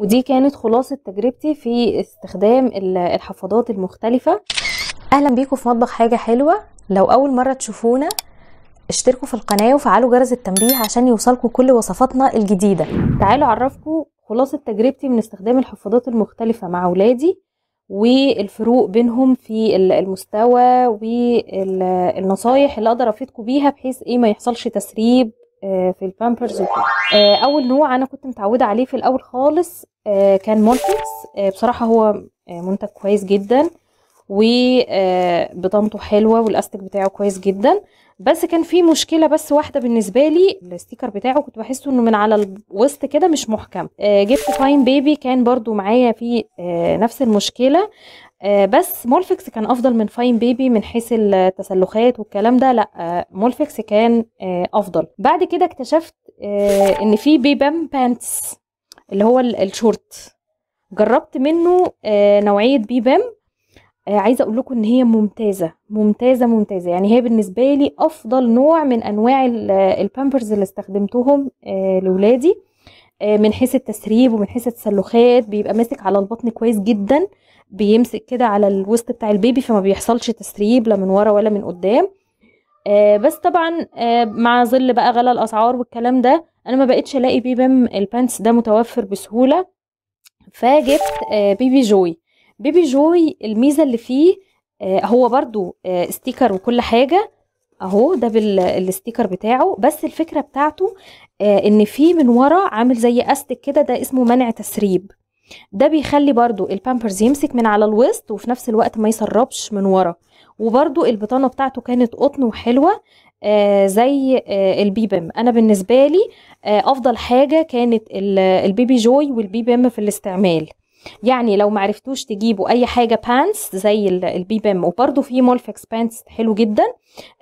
ودي كانت خلاصة تجربتي في استخدام الحفاضات المختلفة. اهلا بيكم في مطبخ حاجة حلوة. لو اول مرة تشوفونا اشتركوا في القناة وفعلوا جرس التنبيه عشان يوصلكوا كل وصفاتنا الجديدة. تعالوا اعرفكم خلاصة تجربتي من استخدام الحفاضات المختلفة مع ولادي والفروق بينهم في المستوى والنصايح اللي اقدر افيدكم بيها بحيث ما يحصلش تسريب في البامبرز وكده. اول نوع انا كنت متعودة عليه في الاول خالص كان مولفكس. بصراحة هو منتج كويس جدا وبطانته حلوة والاستيك بتاعه كويس جدا، بس كان في مشكله بس واحده بالنسبه لي، الستيكر بتاعه كنت بحسه انه من على الوسط كده مش محكم. جبت فاين بيبي كان برضو معايا في نفس المشكله، بس مولفكس كان افضل من فاين بيبي من حيث التسلخات والكلام ده. لا مولفكس كان افضل. بعد كده اكتشفت ان في بيبام بانتس اللي هو الشورت، جربت منه نوعيه بيبام. عايزه اقول لكم ان هي ممتازه ممتازه ممتازه، يعني هي بالنسبه لي افضل نوع من انواع البامبرز اللي استخدمتهم لولادي، من حيث التسريب ومن حيث التسلخات. بيبقى ماسك على البطن كويس جدا، بيمسك كده على الوسط بتاع البيبي فما بيحصلش تسريب لا من ورا ولا من قدام. بس طبعا مع ظل بقى غلا الاسعار والكلام ده انا ما بقتش الاقي بيبام البانتس ده متوفر بسهوله، فجبت بيبي جوي. بيبي جوي الميزة اللي فيه هو برضو ستيكر وكل حاجة اهو، ده بالستيكر بتاعه، بس الفكرة بتاعته ان فيه من ورا عامل زي استك كده، ده اسمه منع تسريب. ده بيخلي برضو البامبرز يمسك من على الوسط وفي نفس الوقت ما يسربش من ورا. وبرضو البطانة بتاعته كانت قطن وحلوة زي البيبم. انا بالنسبة لي افضل حاجة كانت البيبي جوي والبيبي ام في الاستعمال. يعني لو معرفتوش تجيبوا اي حاجة بانس زي البيبي ام، وبرضو في مولفكس بانس حلو جدا،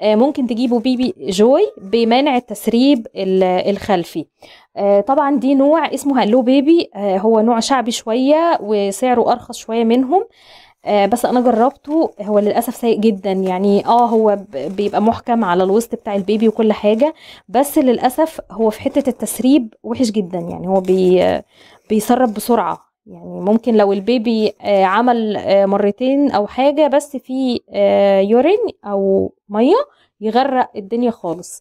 ممكن تجيبوا بيبي جوي بمانع التسريب الخلفي. طبعا دي نوع اسمه هالو بيبي، هو نوع شعبي شوية وسعره ارخص شوية منهم، بس انا جربته هو للاسف سيء جدا. يعني هو بيبقى محكم على الوسط بتاع البيبي وكل حاجة، بس للاسف هو في حتة التسريب وحش جدا. يعني هو بيسرب بسرعة، يعني ممكن لو البيبي عمل مرتين او حاجة بس في يورين او مية يغرق الدنيا خالص.